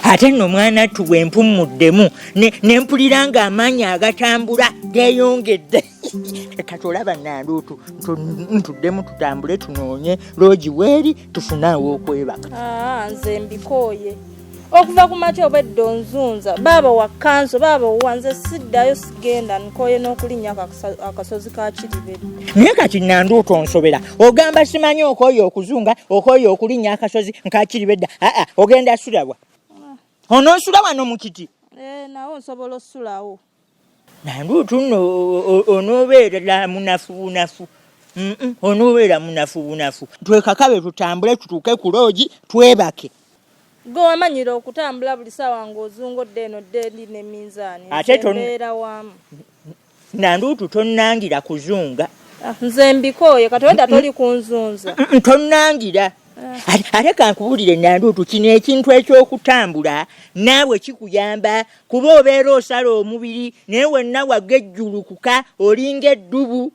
ate nno mwana tuwe mpumuddemu ne mpulira ng'amaanyi agatambula geeyongedde kati olaba Nanduutu ntuddemu tutambule tunoonye loogi weeri tufunaawo okwebaka. Nze mbikooye okuva ku makya obwedda onzunza baaba wa kanso baaba wanze siddayo sigenda nkooye n'okulinnya akasozi ka Kiribedda. Naye kati Nanduutu onsobera ogamba simanyi okooye okuzunga okooye okulinnya akasozi nka Kiribedda ogenda sulawa onoosula wano mu kiti nawo nsobola osulawo. Nanduutu nno onoobeera munafu onoobeera munafu twekakabe tutambule tutuuke ku loogi twebake. Gwe wamanyira okutambula buli ssaawa ng'ozungodde eno ddeli ne minzaani mbeera wamu. Nanduutu tonnangira kuzunga. Nze mbikooye kati wedda toli kunzunza. Tonnangira. Ate kankubulire Nanduutu kino ekintu eky'okutambula naawe kikuyamba kuba obeera osala omubiri naye wenna wagejjulukuka olinga eddubu.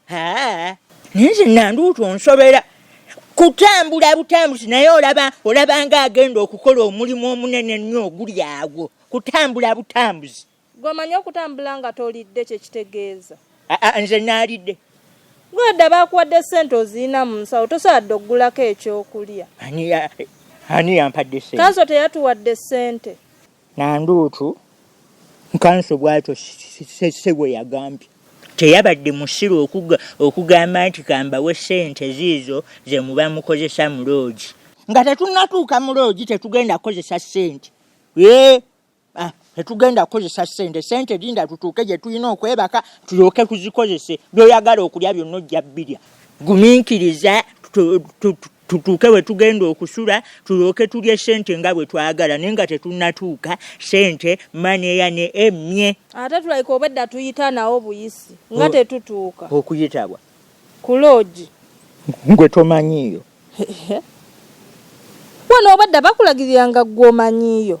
Naye nze Nanduutu onsobera kutambula butambuzi naye olaba ng'agenda okukola omulimu omunene nnyo oguli awo kutambula butambuzi. Gw'omanyi okutambula nga tolidde kye kitegeeza? Nze naalidde. Gwedda bakuwadde ssente oziina mu nsawo tosaladde oggulako ekyokulya. Ani yampadde ssente? Kanso teyatuwadde ssente. Nanduutu kanso bw'atyo se bwe yagambye. Teyabadde musiru okugamba nti kambawe ssente ziizo ze muba mukozesa mu loogi. Nga tetunnatuuka mu loogi tetugenda kukozesa ssente. Tetugenda kukozesa ssente linda tutuuke gye tulina okwebaka tulyoke tuzikozese. By'oyagala okulya byonna ojja bbirya. Gumiikiriza tutuuke we tugenda okusula tulyoke tulye ssente nga bwe twagala naye nga tetunnatuuka ssente maneya ne EMMY. Ate tulabika obwedda tuyita nawo buyisi nga tetutuuka. Okuyitibwa ku loogi gwe tomanyiiyo. Wano obwedda bakulagirira nga gw'omanyiiyo.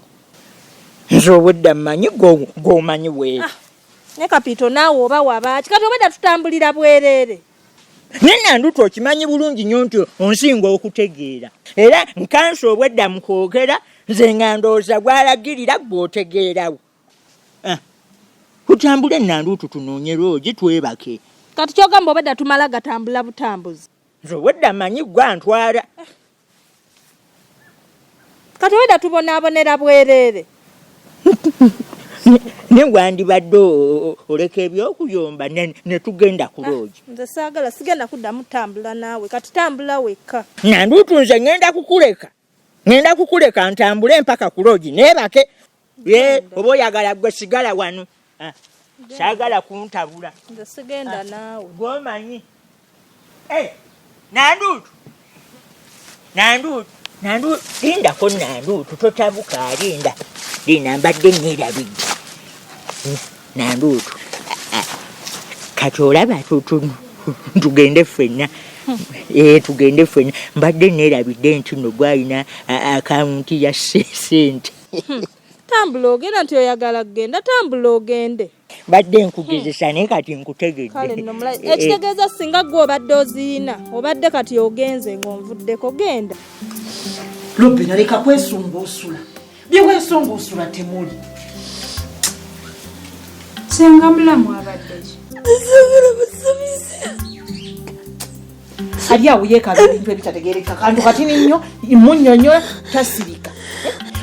Nze obwedda mmanyi gw'omanyi weeri. Ne kapito naawe oba wabaaki kati obwedda tutambulira bwereere. Naye Nanduutu okimanyi bulungi nnyo nti onsinga okutegeera. Era nkansi obwedda mu kwogera nze nga ndowooza gw'alagirira gw'otegeerawo. Tutambule Nanduutu tunoonye loogi twebake. Kati kyogamba obwedda tumala gatambula butambuzi. Nze obwedda mmanyi gwantwala. Kati obwedda tubonaabonera bwereere. Ne wandibadde oleka ebyokuyomba ne tugenda ku loogi. Nze saagala sigenda kuddamu tambula naawe kati tambula wekka. Nanduutu nze ngenda kukuleka ntambule mpaka ku loogi neebake. Oba oyagala gwe sigala wano. Saagala kuntabula. Nze sigenda naawe. Gw'omanyi. Nanduutu lindako Nanduutu totabuka linda mbadde neerabidde. Nanduutu kati olaba tugende ffenna. Tugende ffenna mbadde neerabidde nti nno gwalina akawunti ya ssente. Tambula ogenda nti oyagala kugenda tambula ogende. Badde nkugezesa naye kati nkutegedde. Kale nno ekitegeeza singa gwe obadde oziina obadde kati ogenze ng'onvuddeko genda. Lobbi naleka kwesunguusula. Bye weesunguusula temuli. Senga mulamu abadde ki? Ali awo yeekaaga ebintu ebitategeereka kantu kati nnyo munnyonnyola tasirika.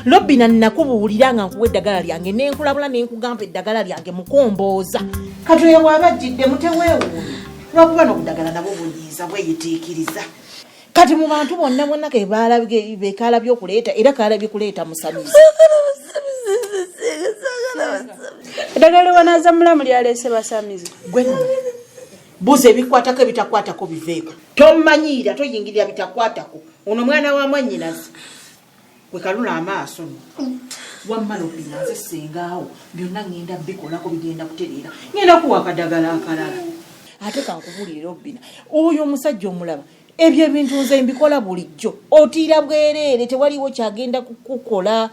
Lobbi nakubuulira nga nkuwa eddagala lyange nenkulabula nenkugamba eddagala lyange mukombooza. Kati oyo bw'abajjidde muteweewuunya lwakuba n'obuddagala nabwo bunyiiza bweyitiikiriza. Kati mu bantu bonna ke beekaalabye okuleeta era kaalabye kuleeta musamizi. Eddagala wanaza mulamu lyaleese basamizi. Gwe buze ebikwatako ebitakwatako biveeko. Tomanyiira toyingirira bitakwatako. Ono mwana wa mwannyinazi. Gwe kalula amaaso no. Wamma Lobbi nze sengaawo byonna ngenda bikolako bigenda kutereera. Ngenda kuwa akadagala akalala. Ate kankubulire Lobbi oyo omusajja omulaba. Ebyo ebintu nze mbikola bulijjo. Otiira bwereere tewaliwo kyagenda kukola.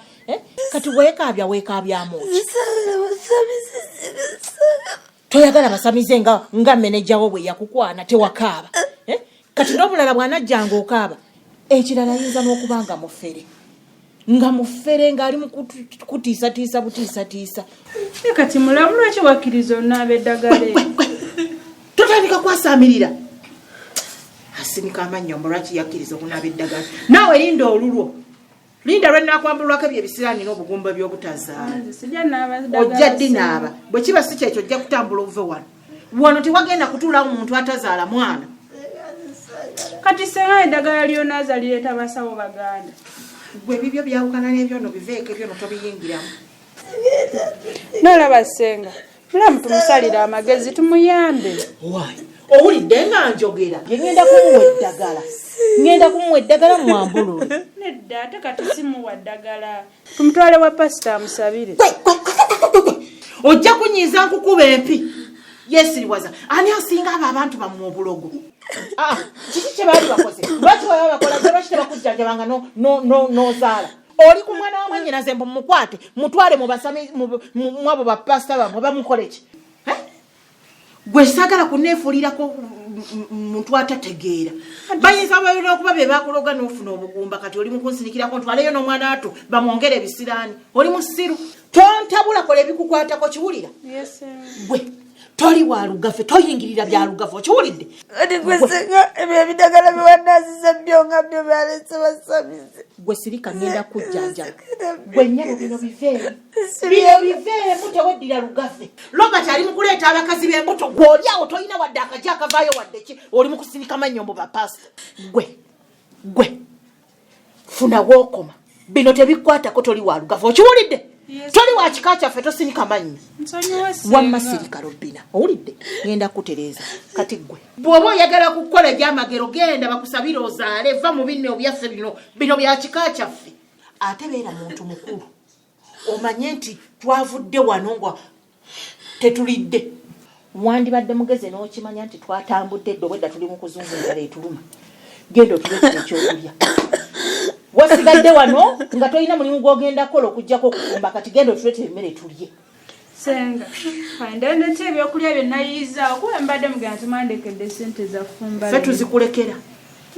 Kati weekaabyamu ki? Toyagala basamize nga meneja wo bwe yakukwana tewakaaba. Kati n'obulala bw'anajjanga okaaba ekirala ayinza n'okubanga mufere. nga mufere ng'ali mu kutiisatiisa butiisatiisa. Kati mulamu lwaki wakkiriza onaaba eddagala eryo? Totandika kwasaamirira. Asinika amannyo lwaki yakkiriza okunaaba eddagala. Naawe linda olulwo. Linda lwenaakwambulwako ebyebisiraani n'obugumba by'obutazaala. Ojja ddinaaba. Bwe kiba si kyekyo ojja kutambula ovuve wano. Wano tewagenda kutuulawo muntu atazaala mwana. Kati senga eddagala lyonaaza lireeta basawo baganda. Gwe bibyo byawukana n'ebyono biveeko ebyono tobiyingiramu. Nolaba senga. Mulamu tumusalira amagezi tumuyambe. Why? Owulidde nga njogera. Ngenda kumuwa eddagala. Ngenda kumuwa eddagala mwambulule. Nedda ate kati simuwa ddagala. Tumutwale wa pasita amusabire. Ojja kunyiza nkukuba empi. Yesiriwaza. Ani asinga abo abantu bamuwa obulogo? Kiki kye baali bakoze? Lwaki baba bakola gye lwaki tebakujjanjabanga n'ozaala? Oli ku mwana wa mwannyinaze mbu mukwate mutwale mu abo bapasita bamwe bamukole ki? Gwe saagala kuneefuulirako muntu atategeera. Bayinza balina okuba be bakuloga n'ofuna obugumba kati oli mu kunsinikirako ntwaleyo n'omwana ato bamwongere ebisiraani. Oli musiru. Tontabula kola ebikukwatako kiwulira? Gwe toli wa lugafe toyingirira bya lugafe okiwulidde? Ati gwe senga ebyo ebidagala biwandaziza byonga byo byalese basamize. Gwe sirika ngenda kujjanja. Gwe nnyabo bino biveere. Bino biveere muteweddira lugafe. Robert ali mu kuleeta abakazi b'embuto gw'oli awo tolina wadde akaja akavaayo wadde ki oli mu kusirika mannyombo bapasita. Gwe funa wookoma bino tebikwatako toli wa lugafe okiwulidde? Toli wa kika kyaffe tosinika mannyo. Wamma sirika Robina owulidde? Ngenda kutereeza kati gwe bw'oba oyagala kukola ebyamagero genda bakusabire ozaale va mu binne obyaffe bino bya kika kyaffe. Ate beera muntu mukulu omanye nti twavudde wano nga tetulidde. Wandibadde mugeze n'okimanya nti twatambudde eddo bwedda tuli mu kuzungu engala etuluma. Genda otuleetera ekyokulya. Wasigadde wano nga tolina mulimu gw'ogenda kola okuggyako okufumba kati genda otuleetera emmere tulye. Senga ndendete ebyokulya byenayizaawo kuba mbadde mugenda tumwandekedde ssente za fumba. Ffe tuzikulekera.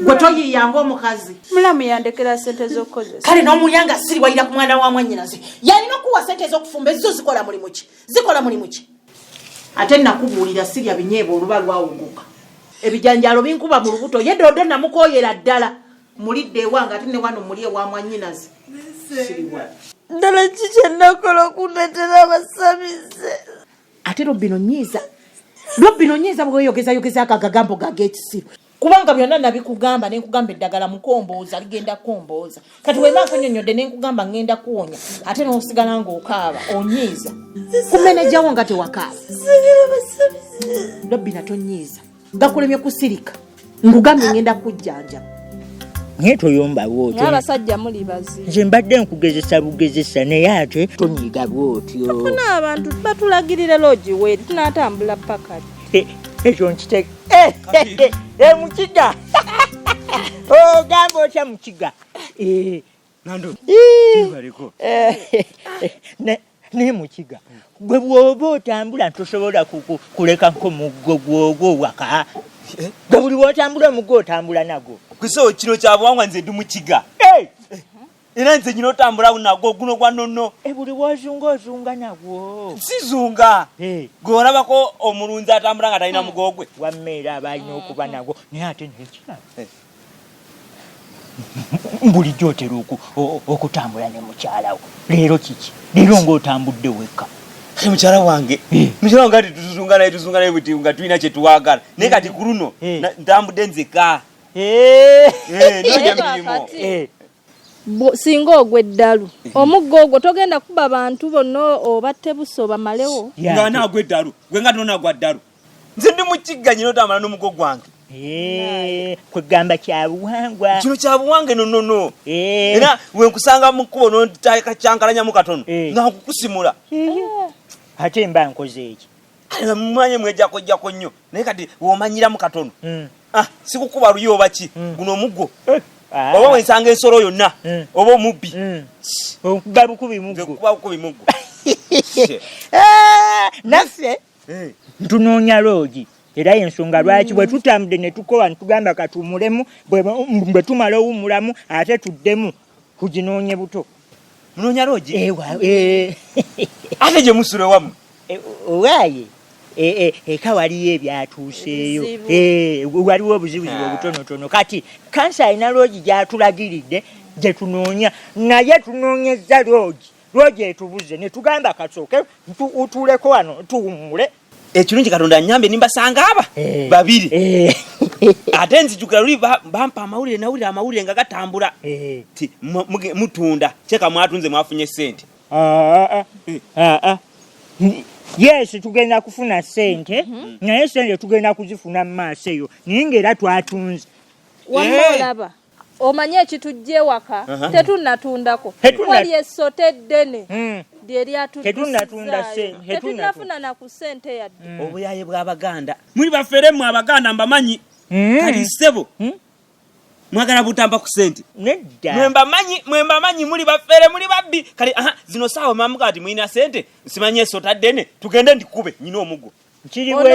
Gwe toyiyanga omukazi. Mulamu yandekera ssente z'okukozesa. Kale n'omulya si wayira ku mwana wa mwannyinaze. Yalina okuwa ssente z'okufumba ezo zikola mulimu ki? Zikola mulimu ki? Ate nakubuulira sirya binyeebo oluba lwawuguka. Ebijanjalo binkuba mu lubuto yeddodo namukooyera ddala. Mulidde ewange ate ne wano muli ewa mwannyinaze. Siriwa. Ddala kiki nakola okuleetera abasamize? Ate Robino nyiiza bw'oyogeza akagagambo gag'ekisiru. Kubanga byonna nabikugamba ne nkugamba eddagala mukombooza ligenda kombooza. Kati wema akanyonyodde ne nkugamba ngenda kuwonya. Ate n'osigala ng'okaaba onyiiza. Kumenejjawo nga tewakaaba. Robina tonyiiza. Gakulemye kusirika. Ngugambye ngenda kujjanja. Nye toyomba bwotyo. N'abasajja muli bazi. Nze mbadde nkugezesa bugezesa naye ate tonyiga bwotyo. Tufuna abantu batulagirira loogi weeri tunaatambula paka. Ekyo nkitege. Mukiga. Gamba otya mukiga. Nando. Kibaliko. Ne mukiga. Gwe bw'oba otambula tosobola kuleka nko muggo gwogwo waka. Gwe buli w'otambula omuggo otambula nagwo. Kwiso kino kya buwangwa nze ndi mukiga. Era nze nyina otambula nagwo guno gwa nonno. Buli w'ozunga nagwo. Sizunga. Gwe olabako omulunzi atambula nga talina mugogwe. Wammeera abalina okuba nagwo naye ate nekirala. Bulijjo otera okutambula ne mukyalawo. Leero kiki? Leero ng'otambudde wekka. Mukyala wange ati tuzunga naye buti nga tulina kye tuwaagala. Naye kati ku luno ntambudde nzeka. Singa ogwe eddalu omuggo ogwo togenda kuba bantu bonna obatte buso bamalewo. Nga naagwe eddalu gwe nga tonagwa ddalu. Nze ndi mukiga nyina otambula n'omuggo gwange. Kwegamba kyabuwangwa. Kino kyabuwange nonnono. Era wenkusanga mu kkubo n'otakyankalanyamu katono nga nkukusimula. Ate mba nkoze eki. Mumanye mwejjako nnyo naye kati w'omanyiramu katono. Sikukuba luyo oba ki guno omuggo. Oba wensanga ensolo yonna oba omubbi. Okuba bukubi muggo. Naffe ntunoonya loogi. Era ensonga lwaki bwe tutambudde ne tukola netugamba katumulemu bwe tumala owummulamu ate tuddemu kuginoonye buto. munonya loji ewa ate gye musule wamu owaye eka waliyo ebyatuuseeyo waliwo obuzibuzibu obutonotono kati kansa alina loogi gyatulagiridde gye tunoonya naye tunoonyeza loogi etubuze ne tugamba kasooke utuuleko wano tuwummule ekirungi katonda nyambe nimbasanga aba babiri ate nzijukira luli bampa amawulire nga gatambula ti mutunda kyeka mwatunze mwafunye sente yes tugenda kufuna sente naye sente tugenda kuzifuna mu maaso eyo naye ng'era twatunze wamolaba omanye ekitujje waka tetunnatundako wali essote eddene tetunnafuna na ku sente yadde obuyaye bw'Abaganda muli bafferemu Abaganda mbamanyi kali ssebo mwagala butamba ku sente nedda mwembamanyi muli baffere muli babbi kali zino saawa mamuga ati mwina sente simanye esota ddene tugende ndikube nyina omuggo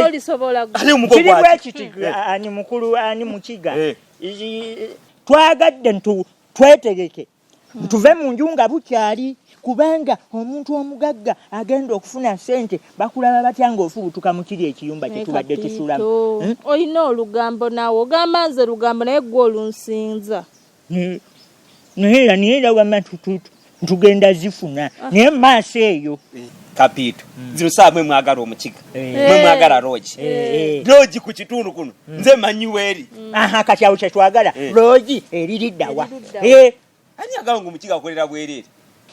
olisobola ani mukulu ani mukiga twagadde twetegeke tuve mu nju nga bukyali kubanga omuntu omugagga agenda okufuna sente bakulaba batya ng'ofubutuka mu kiri ekiyumba kye tubadde tusulamu olina olugambo naawe ogamba nze lugambo naye gwe olunsinza naye era wama tugenda zifuna naye mu maaso eyo Kapito zino saa mwe mwagala omukiga mwe mwagala loji ku kitundu kuno nze manyi weri kati awo kyetwagala loji eririddawa ani agala ngo omukiga akolera bwerere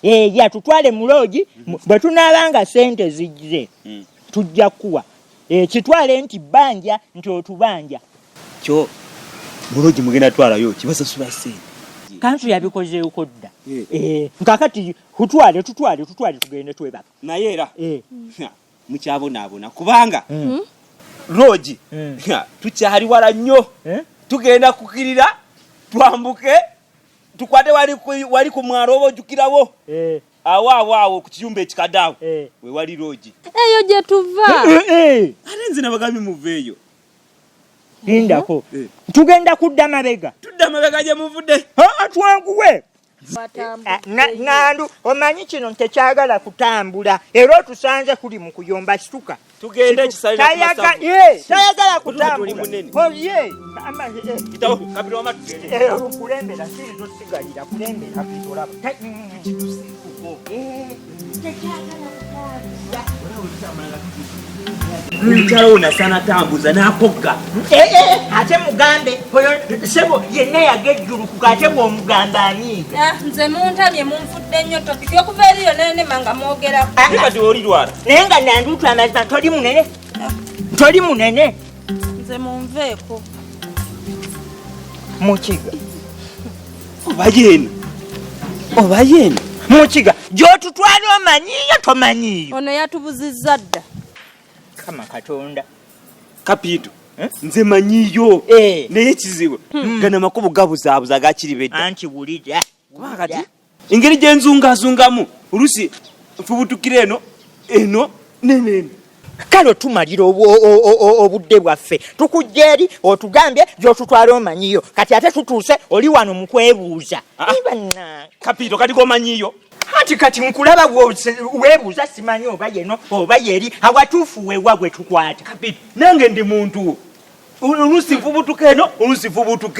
ya tutwale mu loji bwe tunaabanga sente zijje tujja kuwa kitwale nti banja nti otubanja kyo muloji mugenda twalayo kibasasula sente kansu yabikozeeko dda nkakati tutwale tugende twebaka naye era mukyabonaabona kubanga loji tukyali wala nnyo tugenda kukirira twambuke tukwate wali ku mwalo oba ojjukirawo awo ku kiyumba ekikadaawo we wali loji eyo gye tuva ate nze nabagambye muveeyo lindako tugenda kudda mabega gye muvudde twanguwe nandu omanyi kino tekyagala kutambula era otusanze kuli mu kuyomba situka tugende tayagala kutambula kulembera sizosigalira kulembera kitolaba Mchalo unasana tambuza nakogga ate mugambe oyo sebo yenna yagejjulu kukate bwo mugamba ani nze muntabye munfudde nnyo topiki okuva eriyo nene manga mwogera kati oli lwala naye nga nandutu amazima toli munene nze munveeko mukiga oba yeno mukiga gyotutwala omanyiyo tomanyiyo ono yatubuzizza dda kama katonda Kapito nze manyiyo naye kizibu gana makubo gabuzaabuza gakiribedda anti wulira kati engeri gye nzungazungamu olusi nfubutukira eno nenene kale tumalira obudde bwaffe tukujja eri otugambye gyotutwala omanyiyo kati ate tutuuse oli wano mu kwebuuza Kapito kati komanyiyo kati nkulaba weebuuza simanyi oba yeno oba yeri awatuufu weewa gwe tukwata Kapito nange ndi muntu olusi nfubutuka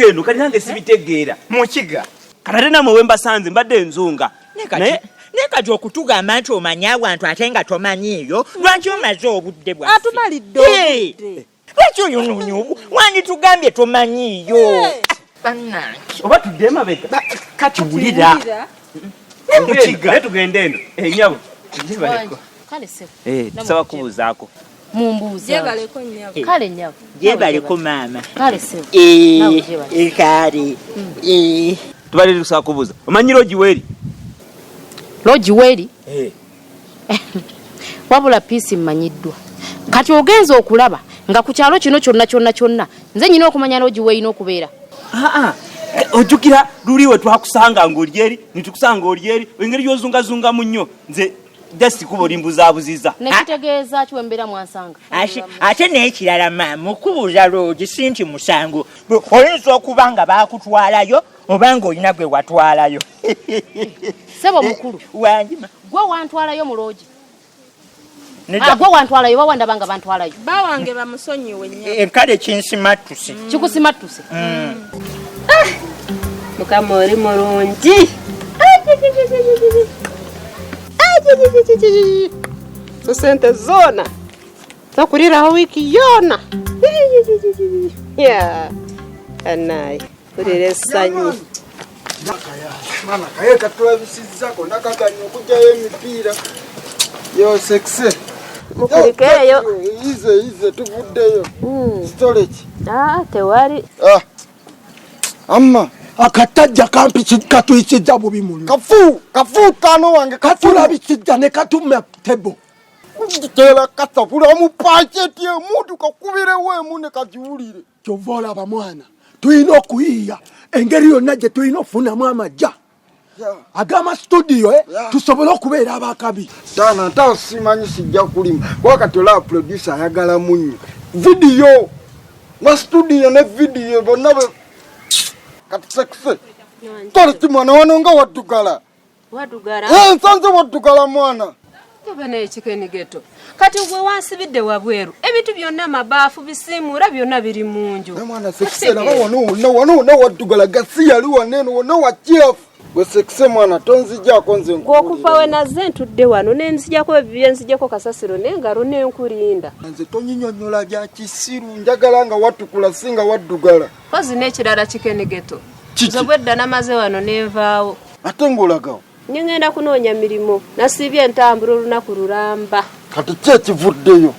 eno kati nange sibitegeera mukiga kati namwe wembasanze mbadde enzunga naye kati okutugamba nti omanyi abantu ate nga tomanyiiyo lwaki omaze obudde bwaffe atumalidde obudde lwaki oyununyugu wanditugambye tomanyiiyo oba tudde emabega kati wulira mukiga tugende eno enyabo tusaba kubuuzaako jebaleko nnyabo kale nnyabo jebaleko maama kale sebo kale tubalire tusaba kubuuza omanyi loji weri wabula piisi mmanyiddwa kati ogenza okulaba nga ku kyalo kino kyonna nze nyina okumanya loji weeri n'okubeera ojjukira luli we twakusanga ng'oli eri nitukusanga oli eri engeri gy'ozungazungamu nnyo nze just kubo limbuzabuziza nekitegeeza kiwembera mwansanga ate n'ekirala maama okubuuza loogi si nti musango oyinza okuba nga baakutwalayo oba ng'olina gwe watwalayo sebo mukulu wanjima gwe wantwalayo mu loogi gwe wantwalayo bawandaba nga bantwalayo bawange bamusonyiwe nnyo kale kinsimattuse kikusimattuse mukama oli mulungi so sente zona zokuliraho wiiki yona anayi kulira essanyu mama kayeka tulabisizzako nakaganya okugyayo emipiira yo sekise mukulikeeyo ize tuvuddeyo storage tewali amma akatajja kampi katuyisizza bubi muno kafu tano wange katulabisizza ne katuma tebo tera kasabula omupaketi emuntu kakubirewo emu ne kagiwulire kyova olaba mwana tulina okuyiiya engeri yonna gye tulina okufunamu amajja ag'amasutudiyo tusobole okubeera abakabi taana ntawo simanyi sijja kulima kuba kati olaba producer ayagala munyo vidiyo na studio ne vidiyo bonna kati sekise toli ti mwana wano nga waddugala nsanze waddugala mwana toba n'ekikenigeto kati gwe wansibidde wabweru ebintu byonna amabaafu bisiimuula byonna biri mu nju mwana sekise laba wano waddugala gasi yali waneno wonna wakyafu gwe sekise mwana tonzijjaako nze okuva we nazze ntudde wano nenzijjako ebyenzijjako kasasiro n'engalo n'enkulinda nze tonyinyonnyola bya kisiru njagala nga wattukula singa waddugala kozi n'ekirala kikenigeto nze bwedda namaze wano nenvaawo ate ng'olagawo ngenda kunoonya mirimu nasiibye entambula olunaku lulamba kati ki ekivuddeyo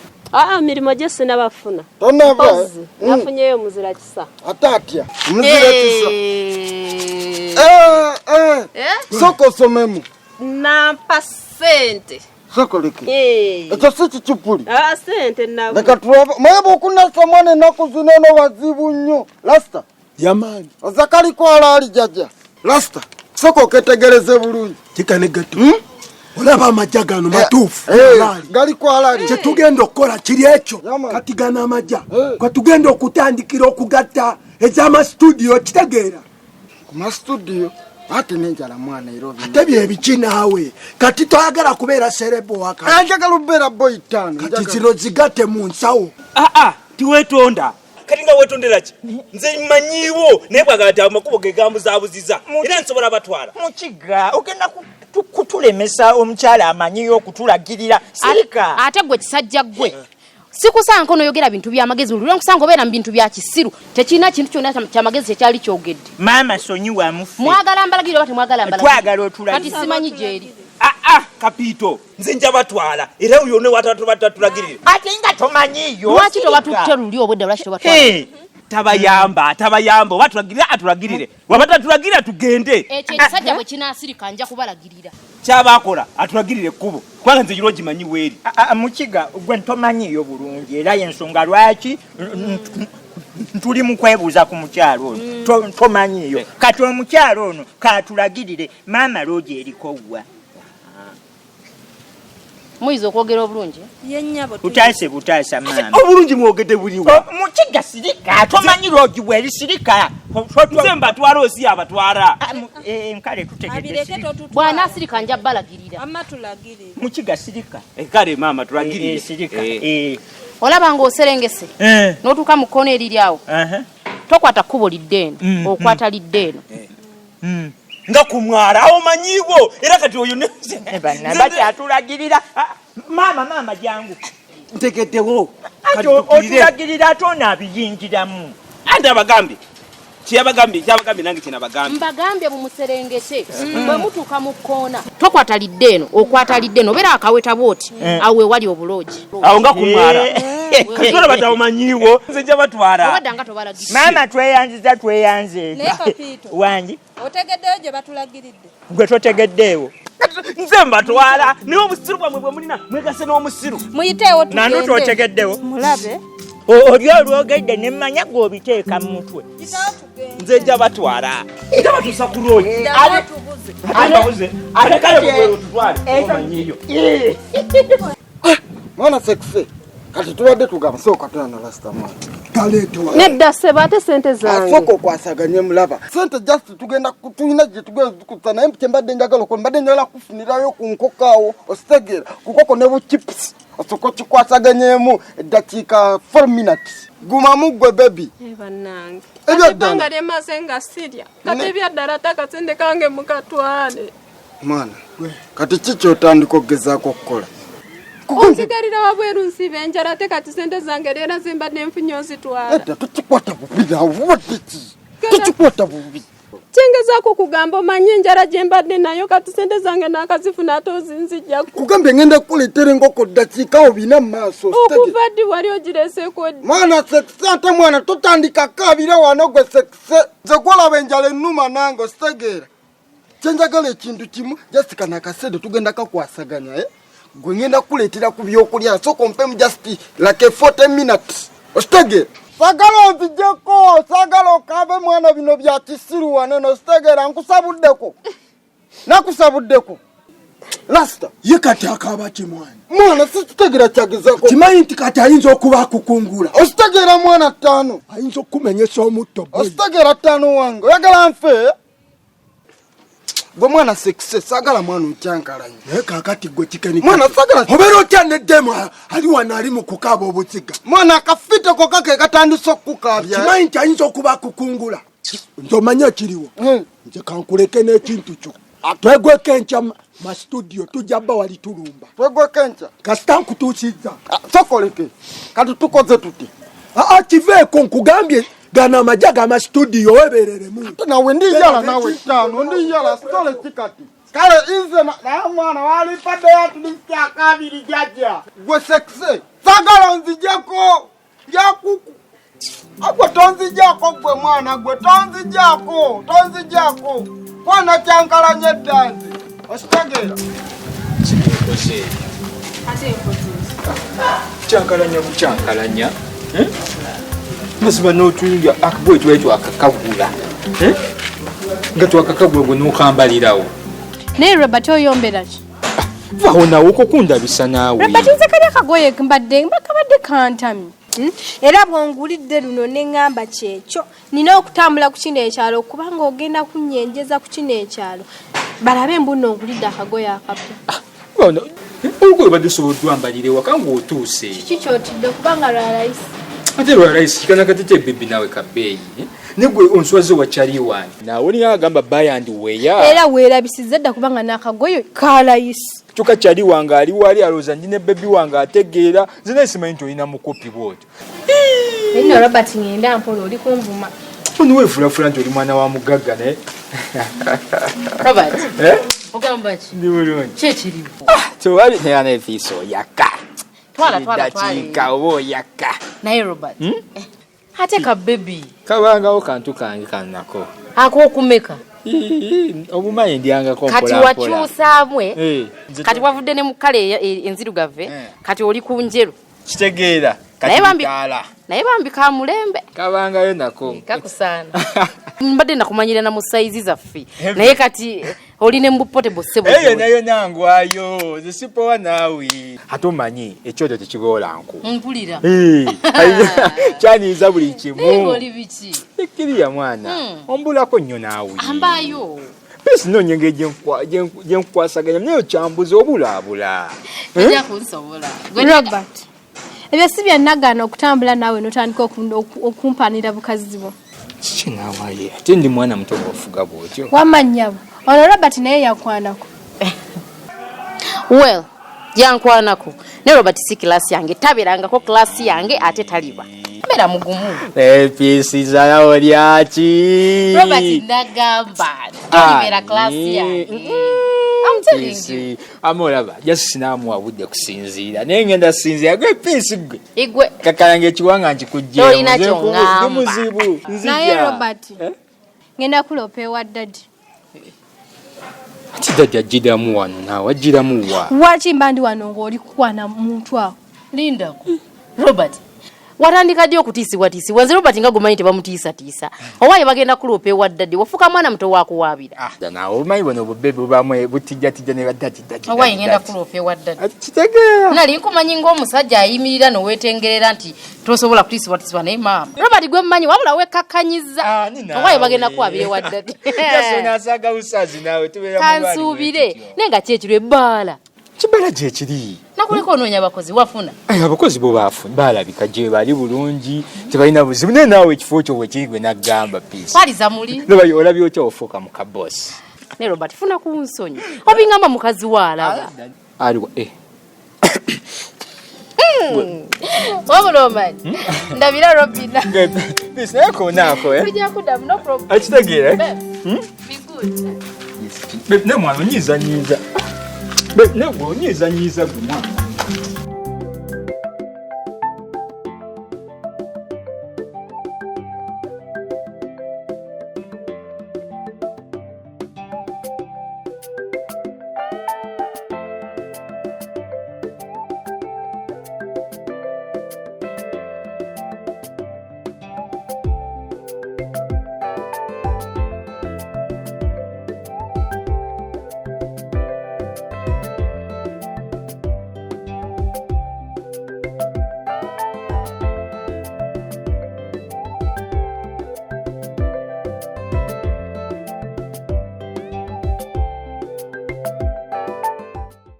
mirimu gye sinabafuna tonava nafunyeyo muzira kisa ate atya muzira kisa soko osomemu nampa sente sokoleke ekyo si kicupuli sente leka tulaba maye bw'okunasa mwana ennaku zino eno wazibu nnyo lasita yamaani ozakaliko ali jjajja lasita soko oketegereze bulungi kikanegato olaba amajja gano matuufu galiko alali kyetugenda okukola kiri ekyo kati gano amajja kwetugenda okutandikira okugatta ez'amasutudiyo kitegeera ku masitudiyo ate nenjala mwana erobi ate byebiki naawe kati toyagala kubeera serebo waka njagala okubeera boyi ttaano kati zino zigatte mu nsawo tiwetonda kati nga wetonderaki nze mmanyiiwo naye bwagala ti amakubo ge gambuzabuziza era nsobola batwala mukiga ogenda kutulemesa omukyala amanyiyo okutulagirira sirika ate gwe kisajja gwe sikusanga onoyogera bintu byamagezi olulira nkusanga obeera mu bintu bya kisiru tekirina kintu kyonna kyamagezi kyekyali kyogedde maama sonyiwa mufe mwagala mbalagire oba temwagala mbalagire twagala otulagirira kati simanyi gyeri kapito nze nja batwala era oyo ne watatulagirire ate nga tomanyiyo lwaki toba tutte luli obwedda lwaki toba tabayamba oba tulagirire atulagirire waba tatulagirira tugende ekyo ekisajja bwe kinaasirika nja kubalagirira kyabakola atulagirire ekkubo kubanga nze kiro gimanyi weeri mukiga gwe ntomanyiyo bulungi era yensonga lwaki tuli mu kwebuuza ku mukyalo ono tomanyiyo kati omukyalo ono katulagirire maama loogi erikowa muyinza okwogera obulungi butaasa maama obulungi mwogedde buliwa mukiga sirika tomanyi loogi bweri sirika nze mbatwala osi abatwala kale tutegedde bwana asirika nja balagirira mukiga sirika kale maama tulagirire sirika olaba ng'oserengese n'otuuka mu kkoona eriri awo tokwata kkubo lidde eno okwata lidde eno nga kumwala awo manyiiwo era kati oyo bakyatulagirira maama jangu ntegeddewo otulagirira ate onaabiyingiramu andi abagambye kyabagambye nange kyenabagambye mbagambye mumuserengese bwe mutuuka mu kkoona tokwata lidde eno okwata lidde eno obeera akaweta bwoti awo wewali obuloogi awo nga kumwala kati olaba tamanyiiwo nze nja batwala obadda nga tobalagirira maama tweyanze wangi otegeddeyo gye batulagiridde gwe totegeddeewo nze mbatwala naye obusiru bwamwe bwe mulina mwegase n'omusiru muyiteewo nanu totegeddewo mulabe oli olwogedde ne mmanya gw'obiteeka mu mutwe. Nze nja batwala. Nja batuusa ku looyi. Ate kale bwe tutwale. Omanyiyo. Mwana sekise. Kati tubadde tugamba sooka tana lasta mwana. Kaleetwa. Nedda ssebo ate sente zange. Asooka okwasaganya mulaba. Sente just tugenda tulina gye tugenda kukuta naye mbadde njagala okwo mbadde njagala kufunirayo ku nkoko awo ositegeera ku nkoko ne bu chips osooka okikwasaganyemu eddakiika 4 minutes. Gumamu gwe baby. Bannange. Ebyanga lyemaze nga sirya. Kati ebyaddala takasente kange mukatwale. Mwana, kati kiki otandika okugezaako okukola? Onsigalira wabweru nsiba enjala ate kati sente zange leero zimbadde nfunye ozitwala. Edda tukikwata bubi nawe wadiki. Tukikwata bubi. Kyengezaako kugamba omanyi enjala gye mbadde nayo kati sente zange naakazifuna ate ozinzijjaku. Kugambe ngenda kukuleetera enkoko ddakiika obina mu maaso. Okuva ddi wali ogireeseeko ddi? Mwana sekise ate mwana totandika kaabira wano gwe sekise. Nze gwolaba enjala ennuma nange ositegeera. Kyenjagala ekintu kimu Jessica n'akasedo tugenda kakwasaganya gwe ngenda kukuleetera ku byokulya sooka ompemu just like 40 minutes. Ositegeera. Sagala onzijjeko, sagala okabe mwana bino bya kisiru wano ositegeera nkusabuddeko. Nakusabuddeko. Lasta. Ye kati akaaba kimwana. Mwana situtegeera kyagezako. Kimanyi nti kati ayinza okuba akukungula. Ositegeera mwana ttaano. Ayinza okumenyesa omutto. Ositegeera ttaano wange. Oyagala nfe? Gwe mwana sekise sagala mwana nkyankalanye. Naye kaakati gwe kikenika. Mwana sagala. Obeera otya neddemu ali wano ali mu kukaaba obuziga. Mwana akafite kokka ke katandise okukaabya. Kimanyi nti ayinza okuba akukungula. Nze omanyi ekiriwo. Nze kankuleke n'ekintu kyo. Twegweko enkya ma studio tujja bba wali tulumba. Twegweko enkya? Kasita nkutuusizza. Sokoleke. Kati tukoze tuti. Kiveeko nkugambye gana amajja gama studio webereremu. Nawe ndiyala nawe ttaano ndiyala sitole kikati. Kale inze na mwana wali padde yatulisi akabiri jajja. Gwe sekise. Sagala nzijjako. Yakuku. Agwe tonzijjako gwe mwana gwe tonzijjako. Tonzijjako. Mwana kyankalanye ddanzi. Ositegeera. Kikose. Ate nkozi. Kyankalanya bukyankalanya. Masiba n'otuyinja akagoye tuwaitwa akakagula. Nga twakakagula gwe n'okambalirawo. Naye Robert oyombera ki? Vaho nawe okukundabisa naawe. Robert nze kali akagoye mbakabadde kantami. Era bwongulidde luno ne ngamba kyekyo nina okutambula ku kino ekyalo kubanga ogenda kunnyenjeza ku kino ekyalo. Balabe mbuno ongulidde akagoye akapya. Olugoye badde sobola mbalire waka ng'otuuse. Kiki kyotidde kubanga lwa layisi? Ate lwa layisi kikana katete bebi nawe kabeeyi. Negwe onswaze wakyali wange. Naawe niyo agamba bayandi weya. Era weerabisizza dda kubanga n'akagoye ka layisi. Kyokka kyali wange ali wali alooza ndi ne bebi wange ategeera nze naye simanyi nti olina mukopi bwotyo. Nno Robert ngenda mpola oli kunvuma. Ono weefulafula nti oli mwana wa mugagga naye. Robert. Ogamba ki? Ndi bulungi. Kyekiriwo. Tewali naye neefiisa oyaka. Twala. Dakiika oba oyaka. Naye Robert. Ate ka baby. Kabangawo kantu kange kannako. Ak'okumeka. Obumanyi ndyangako mpola kati mpola. wakyusaamwe. Kati wavudde ne mu kkale enzirugave. Kati oli ku njeru. Kitegeera. Naye bambika mulembe. Kabangayo nako. Kakusaana. Mbadde nakumanyira na mu size zaffe. Naye kati oli ne mbupotable sebo. Nayo nangwayo. Zisipowa naawe. Ate omanyi ekyoto tekigola nku. Mpulira. Kyaniiza buli kimu. Naye oli biki? Ekkiriya mwana. Ombulako nnyo naawe. Ambayo. Pesi nonyenge gyenkwasaganya naye kyambuza obulaabula. Ejja kunsobola. Robert. Ebyo si byannagaana okutambula naawe n'otandika okumpanira bukazi bwo. Kiki naawaye ate ndi mwana muto bw'ofuga bw'otyo. Wamanya ono Robert naye yakwanako. Well, yankwanako. Ne Robert si kilasi yange taberangako klasi yange ate taliba. Bera mugumu. Pisi zayo lyaki. Robert nagamba. Tolibera klasi yange. I'm telling you. Amolaba, just sinamu wabudde kusinziira. Naye ngenda sinziira gwe pisi gwe. Igwe. Kakalange ekiwanga nkikujje. Tolina kyongamba. Muzibu. Naye Robert. Ngenda kulopewa daddy. Ati daddy ajjiramu wano naawe ajjiramu wa. Lwaki mba ndi wano ng'oli kukwana muntu awo? Lindako. Robert. watandika ddi okutiisibwatiisibwa nze Robert nga gumanyi tebamutiisatiisa owaye bagenda kulopa ewa ddadde wafuka mwana muto wakuwaabira nawe omanyi bono obubebe bubamwe butijjatijja ne baddakidaki owaye ngenda kulopa ewa ddadde kitegeera nali nkumanyi ng'omusajja ayimirira n'oweetengerera nti tosobola kutiisibwatiisibwa naye maama Robert gwe mumanyi wabula wekkakanyiza owaye bagenda kuwaabira ewa ddadde kansuubire naye nga kyekiro ebbaala kibala gyekiri nakuleka onoonya abakozi wafuna abakozi bo baafuna baalabika gye bali bulungi tebalina buzibu naye naawe ekifo kyo wekiri gwe naggamba piisi paliza muli olabye otya ofuuka mu kabosi ne Robert funa ku nsonyi obingamba mukazi waalaba aliwa wabula omanyi ndabira Robina piisi naye koonaako ojja kuddamu no problem akitegeera be good ne mwana onyiizanyiiza ne gwe onyiizanyiiza gwe mwana